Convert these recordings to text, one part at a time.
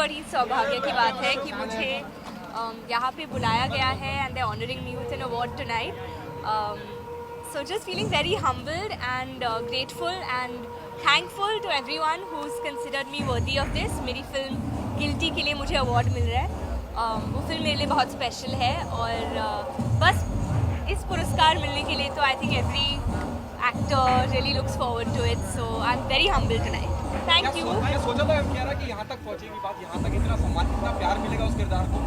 बड़ी सौभाग्य की बात है कि मुझे यहाँ पे बुलाया गया है and they honouring me with an award tonight. So just feeling very humbled and grateful and thankful to everyone who's considered me worthy of this. मेरी फिल्म गिल्टी के लिए मुझे अवार्ड मिल रहा है. वो फिल्म मेरे लिए बहुत स्पेशल है और बस इस पुरस्कार मिलने के लिए तो I think every actor really looks forward to it. So I am very humbled tonight. Thank you. मैं सोचा था क्या कि यहाँ तक पहुँचेगी बात, यहाँ तक इतना सम्मान इतना प्यार मिलेगा उस किरदार को.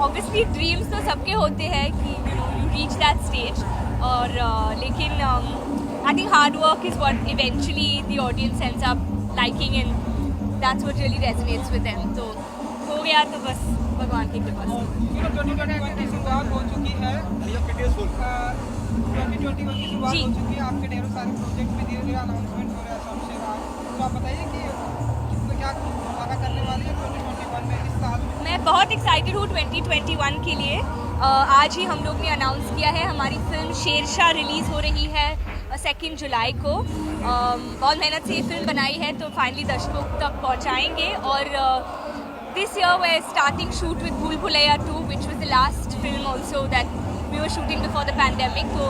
ऑब्वियसली ड्रीम्स तो सबके होते हैं कि यू रीच दैट स्टेज और लेकिन I think hard work is what eventually the audience ends up liking and that's what really resonates with them. तो हो गया तो बस भगवान की कृपा से. 2021 की शुरुआत हो चुकी है. 2021 की शुरुआत हो चुकी है. आपके ढेरों सारे प्रोजेक्ट में धीरे धीरे अनाउंसमेंट हो रहा है सबसे रात. तो आप बताइए कि क्या वादा करने वाले हैं 2021 में इस साल में. मैं बहुत एक्साइटेड हूँ 2021 के लिए. आज ही हम लोग ने अनाउंस किया है हमारी फिल्म शेरशाह रिलीज़ हो रही है 2 जुलाई को. बहुत मेहनत से ये फिल्म बनाई है तो फाइनली दर्शकों तक पहुँचाएंगे. और this year we're starting shoot with Bhool Bhulaiya 2, which was the last film also that we were shooting before the pandemic. So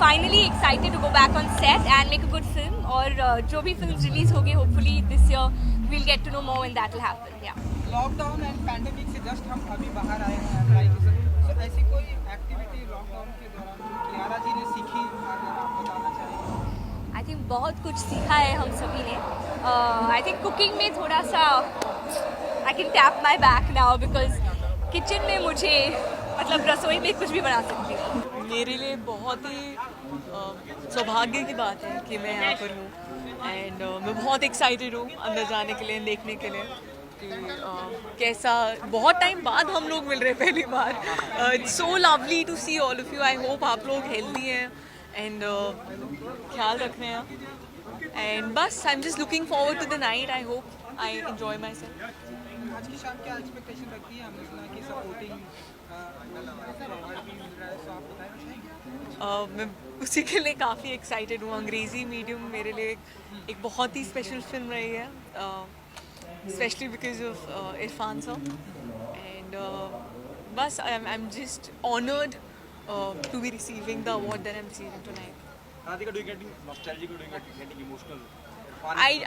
finally excited to go back on set and make a good film. और जो भी film release होगी hopefully this year we'll get to know more when that will happen. Yeah. Lockdown and pandemic से just हम अभी बाहर आए हैं अप्लाई के साथ. तो ऐसी कोई एक्टिविटी लॉकडाउन के दौरान कियारा जी ने सीखी अगर आप बताना चाहिए. आई थिंक बहुत कुछ सीखा है हम सभी ने. आई थिंक कुकिंग में थोड़ा सा I can tap my back now because kitchen में मुझे मतलब रसोई में कुछ भी बना सकती हूँ. मेरे लिए बहुत ही सौभाग्य की बात है कि मैं यहाँ पर हूँ एंड मैं बहुत एक्साइटेड हूँ अंदर जाने के लिए, देखने के लिए कि कैसा बहुत टाइम बाद हम लोग मिल रहे हैं पहली बार. It's so lovely to see all of you. I hope आप लोग हेल्दी हैं एंड ख्याल रख रहे हैं एंड बस I am just looking forward to the night. I hope I enjoy myself. आज की शाम क्या एक्सपेक्टेशन रखती है. हमने सुना कि सपोर्टिंग अवार्ड भी मिल रहा है. तो आप बताएं. मैं उसी के लिए काफ़ी एक्साइटेड हूँ. अंग्रेज़ी मीडियम मेरे लिए एक बहुत ही स्पेशल फिल्म रही है, specially because of Irfan sir and बस I am just honoured to be receiving the award that I'm receiving tonight. Radhika, do you getting nostalgic or do you getting emotional?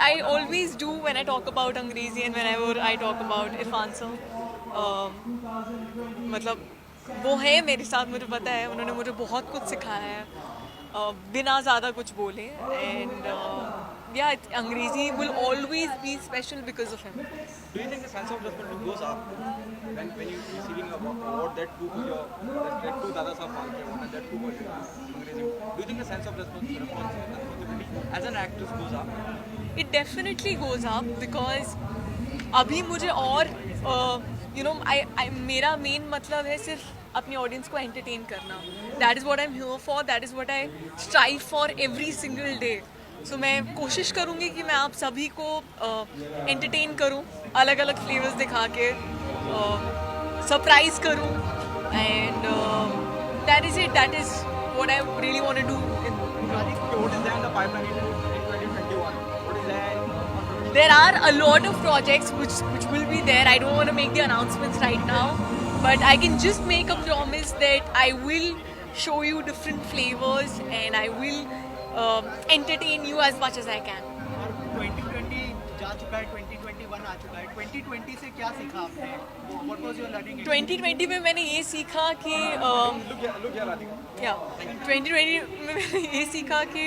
I always do when I talk about Angrezi and whenever I talk about Irfan sir. मतलब वो है मेरे साथ, मुझे पता है उन्होंने मुझे बहुत कुछ सिखाया है बिना ज़्यादा कुछ बोले. And yeah, Angrezi will always be special because of him. Do you think the sense of responsibility goes up when you receiving a award that too for your that too Dada Saheb Phalke award and that too for Angrezi? Do you think the sense of responsibility as an actress goes up? It definitely goes up because अभी मुझे और मेरा main मतलब है सिर्फ अपनी audience को entertain करना. That is what I am here for. That is what I strive for every single day. So मैं कोशिश करूँगी कि मैं आप सभी को एंटरटेन करूँ, अलग अलग फ्लेवर्स दिखा के सरप्राइज करूँ and that is it. That is what I really want to do. What is there in the pipeline in 2021? What is there? There are a lot of projects which will be there. I don't want to make the announcements right now, but I can just make a promise that I will show you different flavors and I will entertain you as much as I can. 2020 जा चुका है, 2021 आ चुका है. 2020 से क्या सीखा आपने? What was your learning? 2020 में मैंने ये सीखा कि 2020 में मैंने ये सीखा कि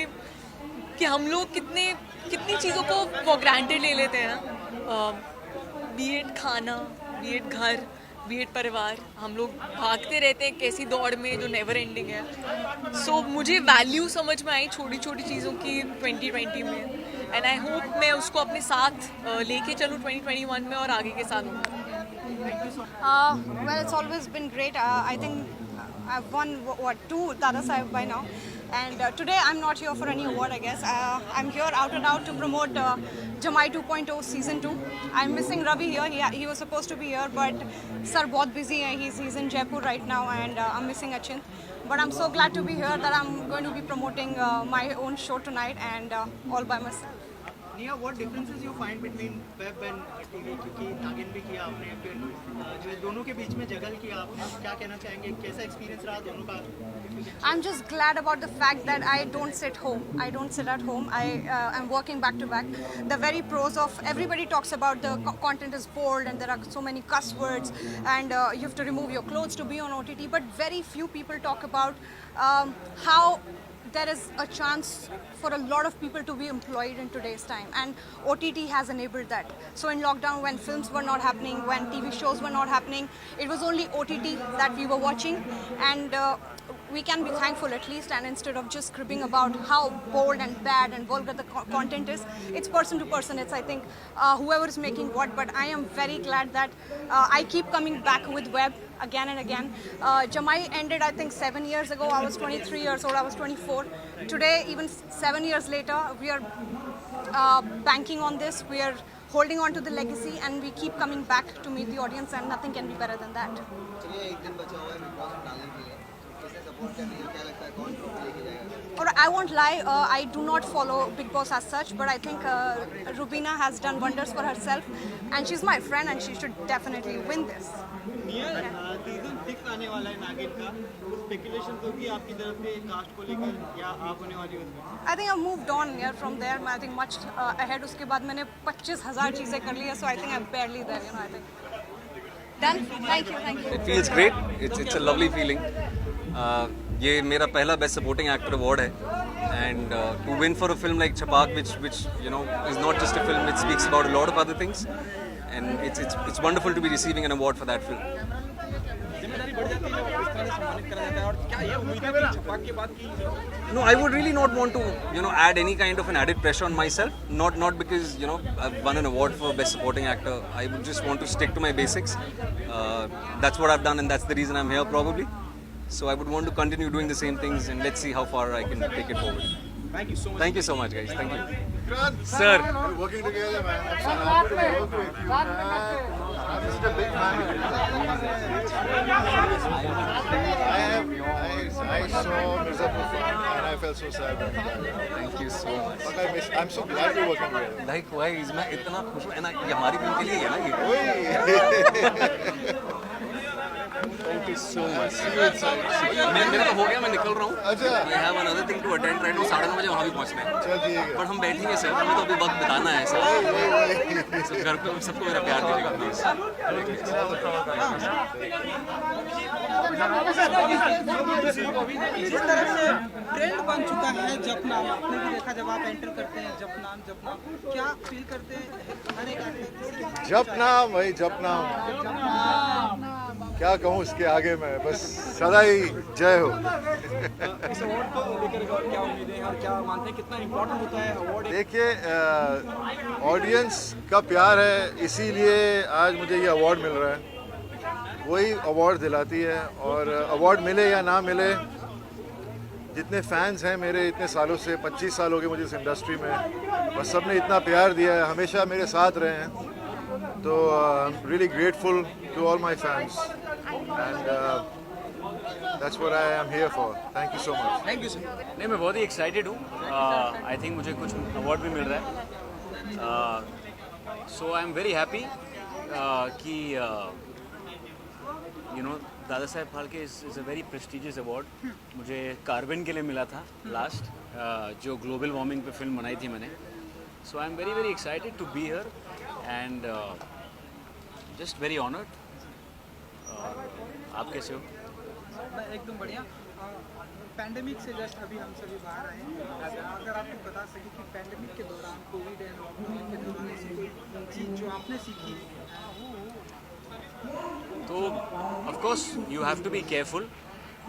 हम लोग कितनी चीज़ों को फॉर ग्रांटेड ले लेते हैं ना. बी एड खाना, बी एड घर, बी एड परिवार. हम लोग भागते रहते हैं कैसी दौड़ में जो नेवर एंडिंग है. सो मुझे वैल्यू समझ में आई छोटी छोटी चीज़ों की 2020 में एंड आई होप मैं उसको अपने साथ लेके चलूँ 2021 में और आगे के सालों में. Well, it's always been great. I think I've won two Dada Saheb by now, and today I'm not here for any award. I guess I'm here out and out to promote Jamai 2.0 season 2. I'm missing Ravi here. He was supposed to be here, but sir बहुत busy है. He's in Jaipur right now, and I'm missing Achin. But I'm so glad to be here that I'm going to be promoting my own show tonight and all by myself. Nia, what differences you find between web and TV? क्योंकि नागिन भी किया आपने, फिर जो दोनों के बीच में जगल किया आपने, क्या कहना चाहेंगे, कैसा एक्सपीरियंस रहा दोनों का? I'm just glad about the fact that I don't sit home. I don't sit at home. I am working back to back. The very pros of everybody talks about the content is bold and there are so many cuss words and you have to remove your clothes to be on OTT. But very few people talk about how there is a chance for a lot of people to be employed in today's time, and OTT has enabled that. So in lockdown, when films were not happening, when TV shows were not happening, it was only OTT that we were watching, and we can be thankful at least. And instead of just cribbing about how bold and bad and vulgar the content is, it's person to person. It's, I think, whoever is making what. But I am very glad that I keep coming back with web again and again. Jamai ended, I think, 7 years ago. I was 23 years old. I was 24. Today, even 7 years later, we are banking on this. We are holding on to the legacy, and we keep coming back to meet the audience, and nothing can be better than that. Or I won't lie, I do not follow Big Boss as such, but I think Rubina has done wonders for herself, and she's my friend, and she should definitely win this. Season 6 आने वाला है नागिन का, कुछ speculation तो कि आपकी तरफ से कास्ट को लेकर या आप होने वाली हो उसमें? I think I've moved on here from there. I think much ahead. उसके बाद मैंने 25,000 चीजें कर ली है, so I think I'm barely there. I think. Done. Thank you. It feels great. It's a lovely feeling. ये मेरा पहला बेस्ट सपोर्टिंग एक्टर अवार्ड है, and to win for a film like Chhapaak, which you know is not just a film, it speaks about a lot of other things, and it's wonderful to be receiving an award for that film. जिम्मेदारी बढ़ जाती है जब इस तरह से सम्मानित करा जाता है, और क्या ये उम्मीद है कि छपाक के बाद की No, I would really not want to, add any kind of an added pressure on myself. Not because, I've won an award for Best Supporting Actor. I would just want to stick to my basics. That's what I've done, and that's the reason I'm here probably. So I would want to continue doing the same things, and let's see how far I can take it forward. Thank you so much. Thank you so much, guys. Thank you. Sir. We're working together, man. I'm so happy to work with you, man. This is a big family. I saw Mirzapur and I felt so sad. Thank you so much. But I'm so glad we're working together. Likewise, मैं इतना खुश हूँ ना, ये हमारी film के लिए है ना ये. Thank you so much. मेरा तो हो गया, मैं निकल रहा हूँ. अच्छा. I have another thing to attend right now. 9:30 बजे वहाँ भी पहुँचना है. चल ठीक है. पर हम बैठेंगे सर, हमें तो अभी वक्त बिताना है सर. घर पे सबको मेरा प्यार दीजिएगा प्लीज. जिस तरह से ट्रेंड बन चुका है जपना, आपने भी देखा जब आप एंटर करते हैं जपना, क्या फील करते हैं हर एक एक्टर? जप नाम भाई, जप नाम. क्या कहूँ इसके आगे मैं, बस सदा ही जय हो. इस अवार्ड को लेकर क्या उम्मीदें हैं और क्या मानते हैं, कितना इम्पोर्टेंट होता है अवार्ड? देखिए, ऑडियंस का प्यार है, इसीलिए आज मुझे ये अवार्ड मिल रहा है. वही अवार्ड दिलाती है, और अवार्ड मिले या ना मिले, जितने फैंस हैं मेरे इतने सालों से, 25 साल हो गए मुझे इस इंडस्ट्री में, और सब ने इतना प्यार दिया है, हमेशा मेरे साथ रहे हैं. तो I am really grateful to all my fans, and that's what I am here for. Thank you so much. Thank you sir. नहीं, मैं बहुत ही एक्साइटेड हूँ. आई थिंक मुझे कुछ अवार्ड भी मिल रहा है. So I am very happy कि Dada Saheb Phalke is a very prestigious award. मुझे कार्बन के लिए मिला था लास्ट, जो ग्लोबल वार्मिंग पे फिल्म बनाई थी मैंने. So I am very very excited to be here and just very honoured. आप कैसे हो? मैं एकदम बढ़िया. पैंडेमिक से जस्ट अभी हम सभी बाहर आए हैं. अगर आपको बता सके कि पैंडेमिक के दौरान, कोविड एंड लॉकडाउन के दौरान ऐसी कोई चीज़ जो आपने सीखी? तो of course you have to be careful.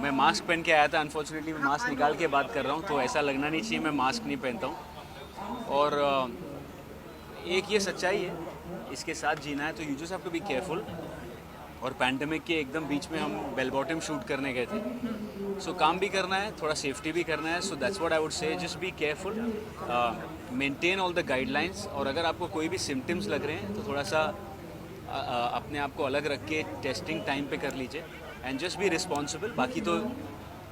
मैं मास्क पहन के आया था, अनफॉर्चुनेटली मैं मास्क निकाल के बात कर रहा हूँ, तो ऐसा लगना नहीं चाहिए मैं मास्क नहीं पहनता हूँ. और एक ये सच्चाई है, इसके साथ जीना है, तो you just have to be careful. और पैंडेमिक के एकदम बीच में हम बेल बॉटम शूट करने गए थे, सो काम भी करना है, थोड़ा सेफ्टी भी करना है. So that's what I would say, just be careful, maintain all the guidelines. और अगर आपको कोई भी सिम्टम्स लग रहे हैं तो थोड़ा सा अपने आप को अलग रख के टेस्टिंग टाइम पे कर लीजिए, एंड जस्ट बी रिस्पॉन्सिबल. बाकी तो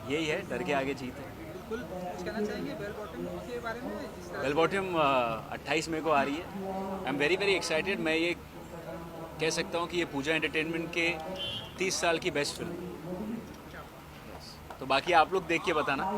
यही है, डर के आगे जीत है. बिल्कुल कुछ कहना चाहेंगे बेल बॉटम के बारे में जिस तरह बेल बॉटम 28 मई को आ रही है। आई एम वेरी वेरी एक्साइटेड। मैं ये कह सकता हूँ कि ये पूजा एंटरटेनमेंट के 30 साल की बेस्ट फिल्म। तो बाकी आप लोग देख के बताना।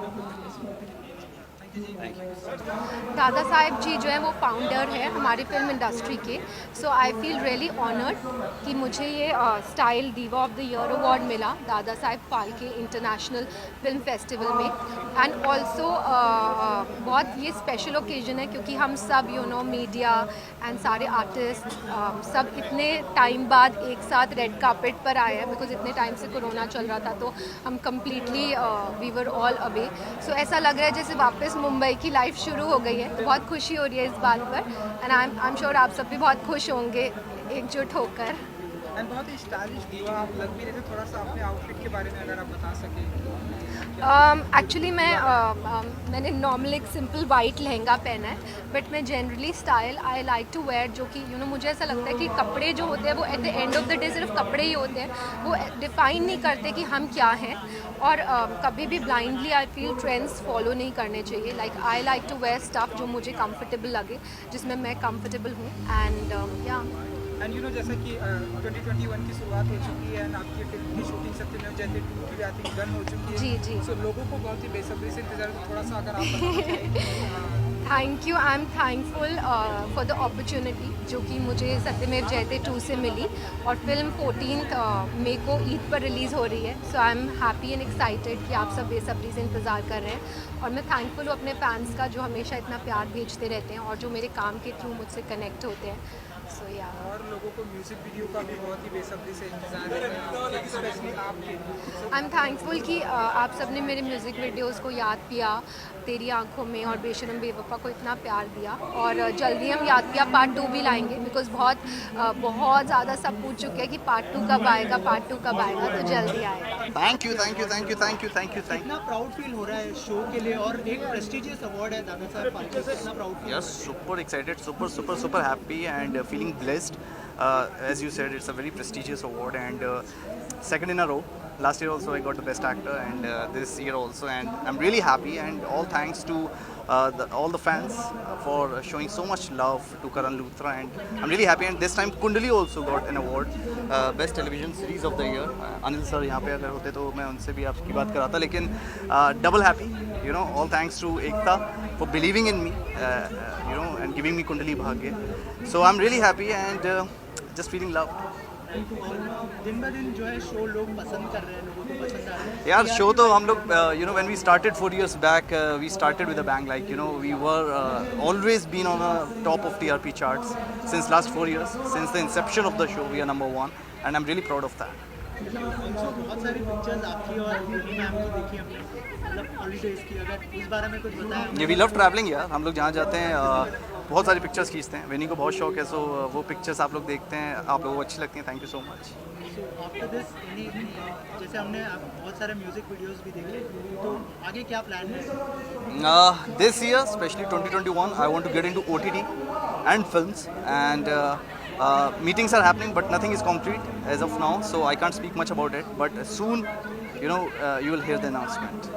Thank you. दादा साहब जी जो है वो फाउंडर है हमारी फिल्म इंडस्ट्री के। सो आई फील रियली ऑनर्ड कि मुझे ये स्टाइल दीवा ऑफ द ईयर अवार्ड मिला Dada Saheb Phalke international film festival में। एंड ऑल्सो बहुत ये स्पेशल ओकेजन है क्योंकि हम सब मीडिया एंड सारे आर्टिस्ट सब इतने टाइम बाद एक साथ रेड कार्पेट पर आए हैं बिकॉज इतने टाइम से कोरोना चल रहा था तो हम completely we were all away. So ऐसा लग रहा है जैसे वापस मुंबई की लाइफ शुरू हो गई है। तो बहुत खुशी हो रही है इस बात पर एंड आई एम श्योर आप सब भी बहुत खुश होंगे एकजुट होकर। एंड बहुत ही स्टाइलिश दीवा आप लग भी रहे थे। थोड़ा सा अपने आउटफिट के बारे में अगर आप बता सकें। एक्चुअली मैंने नॉर्मल एक सिंपल वाइट लहंगा पहना है बट मैं generally style I like to wear जो कि मुझे ऐसा लगता है कि कपड़े जो होते हैं वो at the end of the day सिर्फ कपड़े ही होते हैं, वो डिफाइन नहीं करते कि हम क्या हैं। और कभी भी blindly I feel trends follow नहीं करने चाहिए। Like I like to wear stuff जो मुझे कंफर्टेबल लगे, जिसमें मैं कंफर्टेबल हूँ। एंड या एंड जैसा कि 2021 की शुरुआत हो चुकी है एंड आपकी फिल्म की शूटिंग सत्यमेव जयते 2 की भी आई थिंक डन हो चुकी है। जी जी। सो लोगों को बहुत ही बेसब्री से इंतजार है। थोड़ा सा अगर आप बताना चाहें। Thank you. I am thankful for the opportunity जो कि मुझे सत्यमेव जयते 2 से मिली और फिल्म 14 मई को ईद पर रिलीज़ हो रही है। So I am happy and excited कि आप सब बेसब्री से इंतज़ार कर रहे हैं। और मैं थैंकफुल हूँ अपने फैंस का जो हमेशा इतना प्यार भेजते रहते हैं और जो मेरे काम के थ्रू मुझसे कनेक्ट होते हैं। सो या और लोगों को म्यूजिक वीडियो का भी बहुत ही बेसब्री से इंतजार है, स्पेशली आपके। आई एम थैंकफुल कि आप सब ने मेरे म्यूज़िक वीडियोस को याद किया, तेरी आंखों में और बेशरम बेवफा को इतना प्यार दिया। और जल्दी हम याद किया पार्ट 2 भी लाएंगे बिकॉज बहुत ज़्यादा सब पूछ चुके हैं कि पार्ट 2 कब आएगा, पार्ट 2 कब आएगा, तो जल्दी आएगा। Thank you thank you thank you thank you thank you. कितना प्राउड फील हो रहा है शो के लिए और एक प्रेस्टिजियस अवार्ड है दादा साहब फाल्के, कितना proud feel? Yes, super excited, super happy and feeling blessed. As you said, it's a very prestigious award and second in a row. Last year also I got the best actor and this year also, and I'm really happy and all thanks to all the fans for showing so much love to Karan Luthra and I'm really happy. And this time Kundali also got an award, best television series of the year. Anil sir यहाँ पे अगर होते तो मैं उनसे भी आपकी बात कराता, लेकिन double happy, all thanks to Ekta for believing in me, and giving me Kundali Bhagya. So I'm really happy and just feeling loved. दिन ब दिन जो है शो लोग पसंद कर रहे हैं, लोगों को पसंद आ रहा है यार शो तो हम लोग when we started 4 years back, we started with a bang. Like we were always been on the top of TRP charts since last 4 years. Since the inception of the show we are number 1 and I'm really proud of that. बहुत सारी pictures आपकी और Ruhi ma'am की देखी हमने, मतलब holidays की, अगर इस बारे में कुछ बताया। वी लव ट्रैवलिंग यार, हम लोग जहाँ जाते हैं बहुत सारी पिक्चर्स खींचते हैं। वेनी को बहुत शौक है, सो वो पिक्चर्स आप लोग देखते हैं, आप लोगों को अच्छी लगती हैं। Thank you so much. After this जैसे हमने बहुत सारे म्यूजिक वीडियोस भी देखे, तो आगे क्या प्लान है? This year, especially 2021, I want to get into OTT and films and meetings are happening but nothing is concrete as of now, so I can't speak much about it, but soon you will hear the announcement.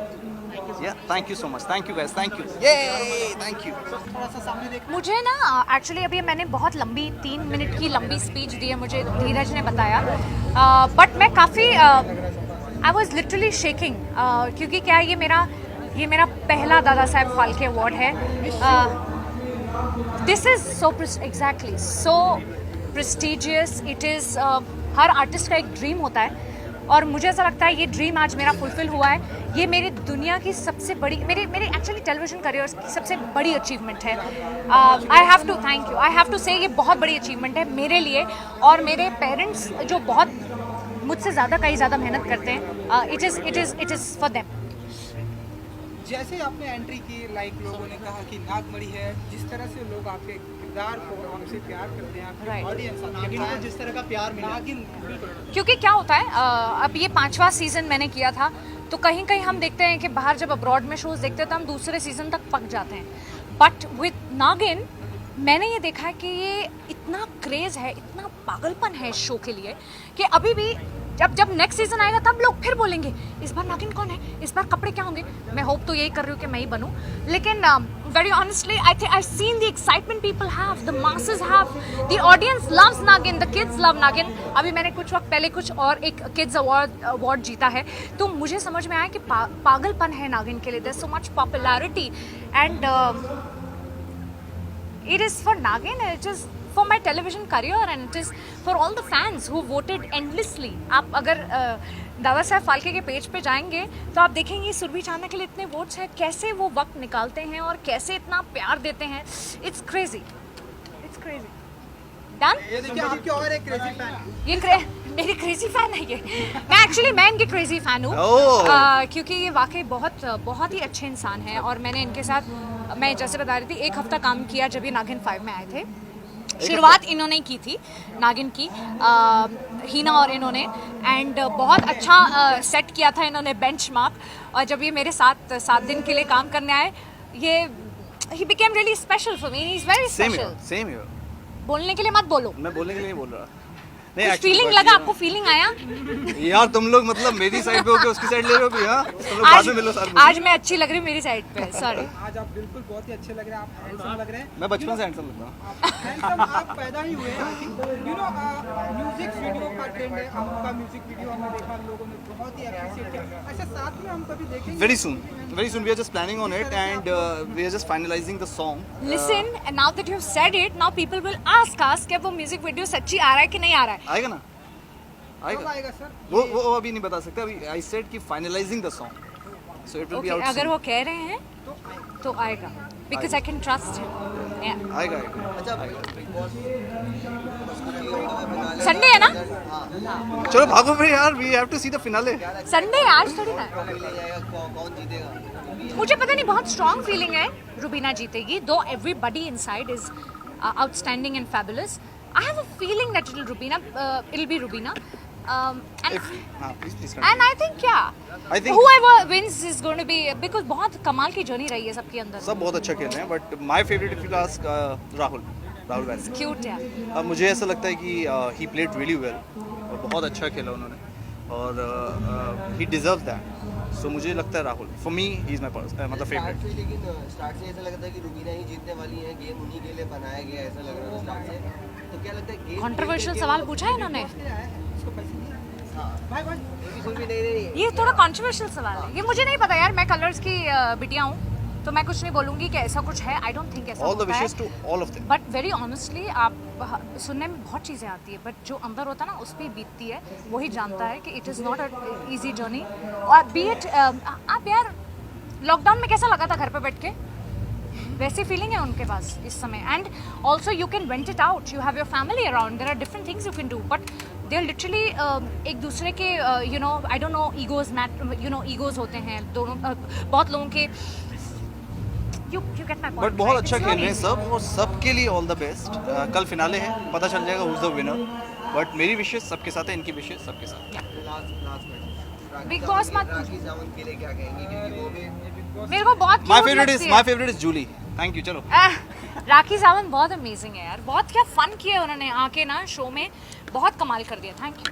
Yeah, thank you so much. Thank you guys. Thank you. Yay! Thank you. थोड़ा सा सामने देख। मुझे ना actually अभी मैंने बहुत लंबी 3 मिनट की लंबी स्पीच दी है, मुझे धीरज ने बताया, बट मैं काफ़ी आई वॉज लिटरली शेकिंग क्योंकि क्या ये मेरा पहला दादा साहब फाल्के अवार्ड है। This is so exactly so prestigious. It is her artist का एक ड्रीम होता है और मुझे ऐसा लगता है ये ड्रीम आज मेरा फुलफिल हुआ है। ये मेरी दुनिया की सबसे बड़ी मेरे एक्चुअली टेलीविज़न करियर की सबसे बड़ी अचीवमेंट है। I have to thank you, I have to say ये बहुत बड़ी अचीवमेंट है मेरे लिए और मेरे पेरेंट्स जो बहुत मुझसे कहीं ज़्यादा मेहनत करते हैं। It is for them. जैसे आपने एंट्री की, लाइक लोगों ने कहा कि नागमणि है, जिस तरह से लोग आपके किरदार को आपसे प्यार करते हैं, आपके ऑडियंस नागिन को जिस तरह का प्यार मिला, नागिन क्योंकि क्या होता है अब ये 5वां सीज़न मैंने किया था, तो कहीं कहीं हम देखते हैं कि बाहर जब अब्रॉड में शोज़ देखते हैं तो हम दूसरे सीज़न तक पक जाते हैं। बट विद नागिन मैंने ये देखा है कि ये इतना क्रेज़ है, इतना पागलपन है इस शो के लिए कि अभी भी जब नेक्स्ट सीजन आएगा तब लोग फिर बोलेंगे इस बार नागिन कौन है, इस बार कपड़े क्या होंगे। मैं होप तो यही कर रही हूँ कि मैं ही बनूँ, लेकिन very honestly I seen the excitement people have, the masses have, the audience loves नागिन, द किड्स लव नागिन। अभी मैंने कुछ वक्त पहले कुछ और एक किड्स अवार्ड जीता है, तो मुझे समझ में आया कि पागलपन है नागिन के लिए, there so much popularity and it is for Nagin, it is for my television career and it is for all the fans who voted endlessly. आप अगर दादा साहब फाल्के के पेज पे जाएंगे तो आप देखेंगे सुरभि चांदना के लिए इतने वोट्स हैं, कैसे वो वक्त निकालते हैं और कैसे इतना प्यार देते हैं। It's crazy, it's crazy. Done? ये देखिए आपके और एक क्रेजी फैन, ये मेरी क्रेजी फैन है ये। मैं इनकी क्रेजी फैन हूँ क्योंकि ये वाकई बहुत ही अच्छे इंसान हैं और मैंने इनके साथ, मैं जैसे बता रही थी, एक हफ्ता काम किया जब ये नागिन 5 में आए थे। शुरुआत इन्होंने की थी नागिन की, हीना और इन्होंने, एंड बहुत अच्छा सेट किया था इन्होंने बेंचमार्क। और जब ये मेरे साथ 7 दिन के लिए काम करने आए, ये he became really special for me, he is very special. Same here. बोलने के लिए मत बोलो, मैं बोलने के लिए नहीं बोल रहा। कुछ फीलिंग लगा आपको? फीलिंग आया यार तुम लोग मतलब मेरी साइड पे होके उसकी साइड ले रहे हो भी। हाँ, तुम लोग बाद में मिलो साथ में। आज मैं अच्छी लग रही हूँ मेरी साइड पे, सॉरी। आज आप बिल्कुल बहुत ही अच्छे लग रहे हैं, आप हैंडसम लग रहे हैं। मैं बचपन से हैंडसम लगता हूँ। हैंडसम आप पैदा ही हुए हैं, यू नो म्यूजिक वीडियो का ट्रेंड है, आपका म्यूजिक वीडियो हमने देखा, लोगों ने बहुत ही अप्रिशिएट किया। अच्छा, साथ में हम कभी देखेंगे Very soon we are just planning on it and we are just finalizing the song. Listen, and now that you have said it, now people will ask us कि वो म्यूजिक वीडियो सच्ची आ रहा है कि नहीं आ रहा है। आएगा ना? कब आएगा सर? वो अभी नहीं बता सकते। अभी I said कि finalizing the song, so it will be out soon. अगर वो कह रहे हैं तो आएगा, because I can trust him. Yeah. आएगा। संडे है ना? चलो भागो फिर यार, we have to see the finale. Sunday आज थोड़ी ना। मुझे पता नहीं, बहुत स्ट्रॉन्ग फीलिंग है रुबीना जीतेगी, दो everybody inside is outstanding and fabulous. I have a feeling that it'll be Rubina. Please And I think I think whoever wins is going to be, because बहुत कमाल की जर्नी रही है सबके अंदर। सब बहुत अच्छा खेल रहे हैं, but my favourite if you ask Rahul वैसे। क्यूट है। अब मुझे ऐसा लगता है कि ही प्लेड रियली वेल और बहुत अच्छा खेला उन्होंने और ही डिजर्व दैट। सो मुझे लगता है Rahul, for me he is my मतलब फेवरेट। लेकिन स्टार्ट से ऐसा लगता है कि रुबीना ही जीतने वाली है, गेम उन्हीं के लिए बनाया गया ऐसा लग रहा है स्टार्ट से। तो क्या लगता है गेम कंट्रोवर्शियल सवाल पूछा है इन्होंने। ये थोड़ा कंट्रोवर्शियल सवाल है, ये मुझे नहीं पता यार, मैं कलर्स की बिटिया हूँ तो मैं कुछ नहीं बोलूँगी कि ऐसा कुछ है। आई डोंट थिंक ऐसा ऑल द होता है। Wishes to all of them. But very honestly, आप सुनने में बहुत चीज़ें आती है, बट जो अंदर होता है ना उस पर बीतती है, वही जानता है कि it is not a easy journey. और बी इट आप यार लॉकडाउन में कैसा लगा था घर पे बैठ के, वैसी फीलिंग है उनके पास इस समय। And also you can vent it out, you have your family around, there are different things you can do, but they are literally एक दूसरे के you know, I don't know, egos होते हैं दोनों, बहुत लोगों के। You get my point, but बहुत right? अच्छा It's खेल not रहे हैं easy. सब और सबके लिए ऑल द बेस्ट। कल फिनाले है, पता चल जाएगा who is the winner, but मेरी विशेष सबके साथ है, इनकी विशेष सबके साथ। लास्ट Big Boss मत- राखी सावंत के लिए क्या कहेंगे, क्योंकि वो भी मेरे को बहुत माय cute लगती है। My favourite is Julie. Thank you. चलो राखी सावंत बहुत अमेजिंग है यार, बहुत क्या फन किया उन्होंने आके ना शो में, बहुत कमाल कर दिया। Thank you.